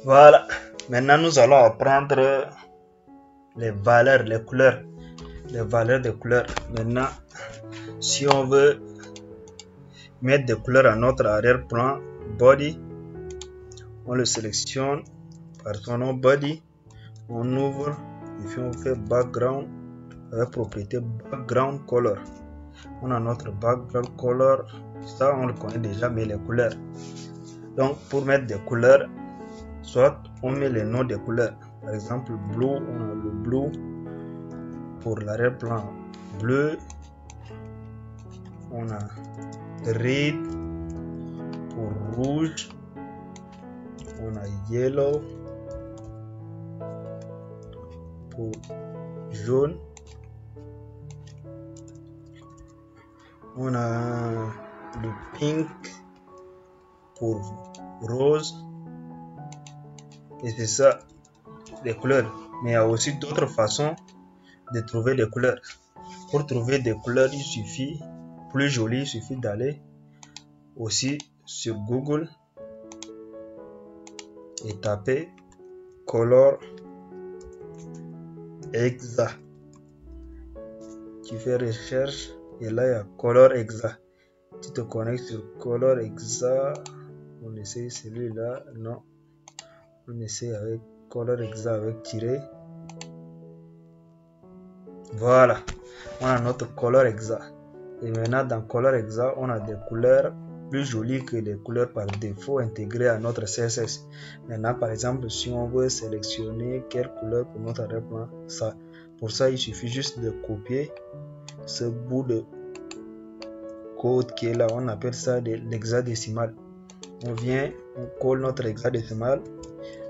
Voilà. Maintenant, nous allons apprendre les valeurs, les couleurs. Les valeurs des couleurs. Maintenant, si on veut mettre des couleurs à notre arrière-plan body, on le sélectionne par son nom body. On ouvre et puis on fait background avec propriété background color. On a notre background color. Ça, on le connaît déjà, mais les couleurs. Donc, pour mettre des couleurs, soit on met les noms des couleurs. Par exemple, blue, on a le blue pour l'arrière-plan bleu. On a red pour rouge. On a yellow pour jaune. On a le pink pour rose. Et c'est ça, les couleurs. Mais il y a aussi d'autres façons de trouver des couleurs. Pour trouver des couleurs, il suffit, plus joli, il suffit d'aller aussi sur Google et taper Color Exa. Tu fais recherche et là il y a Color Exa. Tu te connectes sur Color Exa. On essaie celui-là. Non. On essaie avec Color Exa avec tiré. Voilà. On a notre Color Exa. Et maintenant dans Color Exa, on a des couleurs plus jolies que les couleurs par défaut intégrées à notre CSS. Maintenant, par exemple, si on veut sélectionner quelle couleur pour notre arrière-plan, ça. Pour ça, il suffit juste de copier ce bout de code qui est là. On appelle ça l'hexadécimal. On vient, on colle notre hexadécimal,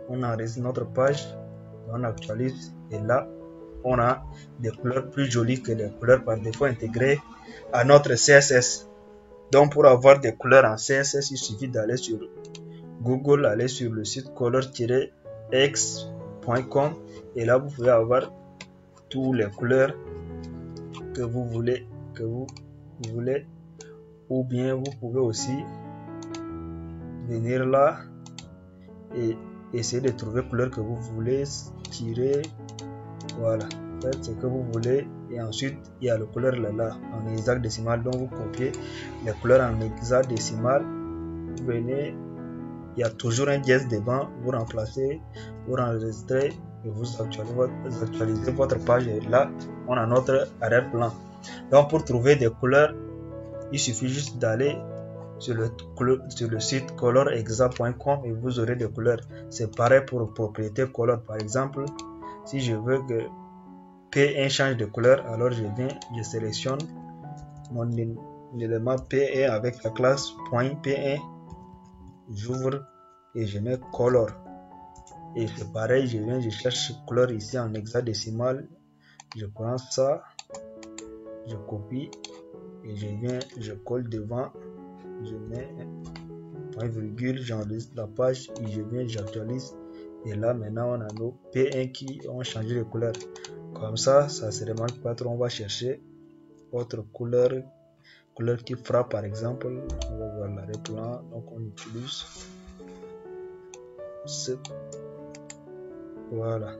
on enregistre notre page, on actualise et là, on a des couleurs plus jolies que les couleurs par défaut intégrées à notre CSS. Donc pour avoir des couleurs en CSS, il suffit d'aller sur Google, aller sur le site color-x.com et là vous pouvez avoir toutes les couleurs que vous voulez, ou bien vous pouvez aussi venir là et essayer de trouver la couleur que vous voulez, tirer, voilà, faites ce que vous voulez et ensuite il y a la couleur là en hexadécimal, donc vous copiez les couleurs en hexadécimal, vous venez, il y a toujours un dièse devant, vous remplacez, vous enregistrez et vous actualisez votre page et là on a notre arrière-plan. Donc pour trouver des couleurs, il suffit juste d'aller sur le site colorexa.com et vous aurez des couleurs. C'est pareil pour propriété color. Par exemple, si je veux que P1 change de couleur, alors je viens, je sélectionne mon élément P1 avec la classe .P1, j'ouvre et je mets color. Et c'est pareil, je viens, je cherche couleur ici en hexadécimal, je prends ça, je copie et je viens, je colle devant, je mets point virgule, j'enregistre la page et je viens, j'actualise et là maintenant on a nos P1 qui ont changé de couleur. Comme ça se remarque pas trop. On va chercher autre couleur qui frappe par exemple. On va voir l'arrière-plan, donc on utilise ce, voilà,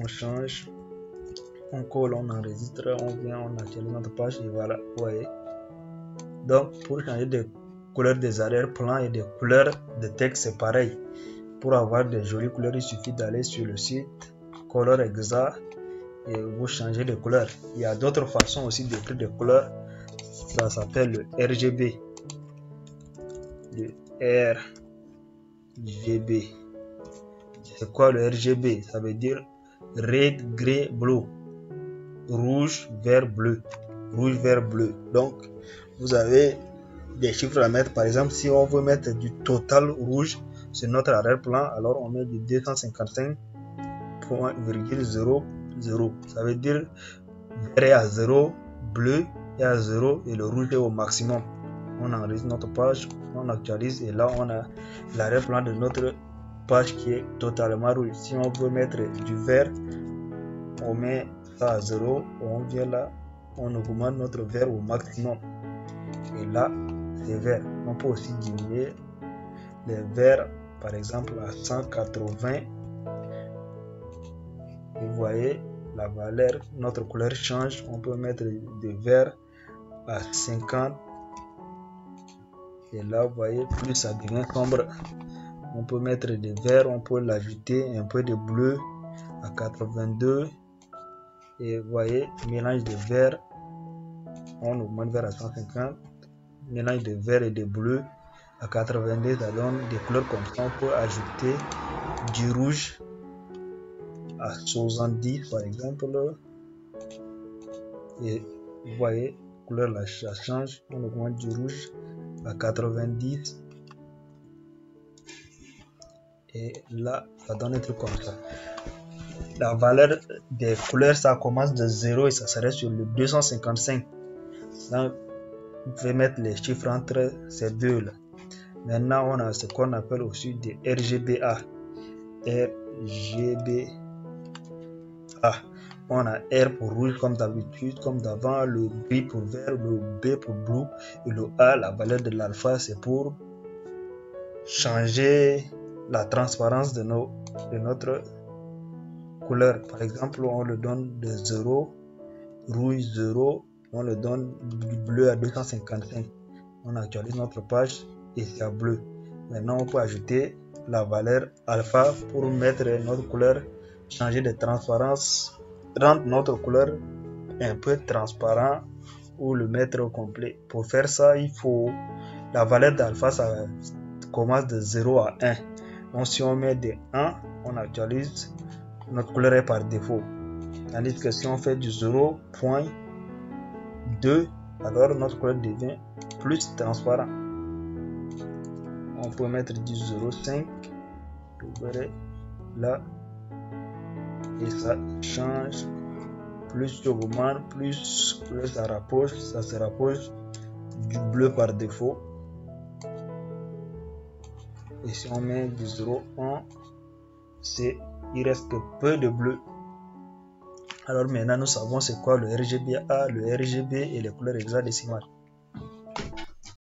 on change, on colle, on enregistre, on vient, on actualise notre page et voilà, vous voyez. Donc pour changer de couleur des arrière-plans et des couleurs de texte, c'est pareil. Pour avoir des jolies couleurs, il suffit d'aller sur le site Color Exa et vous changez de couleur. Il y a d'autres façons aussi d'écrire des couleurs. Ça s'appelle le RGB. Le RGB. C'est quoi le RGB? Ça veut dire red, grey, blue. Rouge, vert, bleu. Rouge, vert, bleu. Donc, vous avez des chiffres à mettre. Par exemple, si on veut mettre du total rouge sur notre arrière-plan, alors on met du 255.00. Ça veut dire vert est à 0, bleu est à 0 et le rouge est au maximum. On enregistre notre page, on actualise et là on a l'arrière-plan de notre page qui est totalement rouge. Si on veut mettre du vert, on met ça à 0, on vient là, on augmente notre vert au maximum et là c'est vert. On peut aussi diminuer les verts par exemple à 180, et vous voyez la valeur, notre couleur change. On peut mettre de vert à 50 et là vous voyez plus ça devient sombre. On peut mettre de vert, on peut l'ajouter un peu de bleu à 82 et vous voyez mélange de vert, on augmente vers à 150, mélange de vert et de bleu à 82, ça donne des couleurs comme ça. On peut ajouter du rouge à 70 par exemple et vous voyez couleur là ça change. On augmente du rouge à 90 et là ça donne un truc comme ça. La valeur des couleurs ça commence de 0 et ça s'arrête sur le 255. Donc vous pouvez mettre les chiffres entre ces deux là. Maintenant on a ce qu'on appelle aussi des RGBA. On a R pour rouge comme d'habitude, comme d'avant, le B pour vert, le B pour bleu et le A, la valeur de l'alpha, c'est pour changer la transparence de notre couleur. Par exemple, on le donne de 0, rouge 0, on le donne du bleu à 255. On actualise notre page et c'est à bleu. Maintenant, on peut ajouter la valeur alpha pour mettre notre couleur, changer de transparence, rendre notre couleur un peu transparent ou le mettre au complet. Pour faire ça, il faut la valeur d'alpha, ça commence de 0 à 1. Donc si on met des 1, on actualise, notre couleur est par défaut. Tandis que si on fait du 0.2, alors notre couleur devient plus transparent. On peut mettre du 0.5, vous verrez là, et ça change. Plus tu augmentes, plus ça rapproche, ça se rapproche du bleu par défaut. Et si on met du 0.1, il reste que peu de bleu. Alors maintenant nous savons c'est quoi le RGBA, le RGB et les couleurs hexadécimales.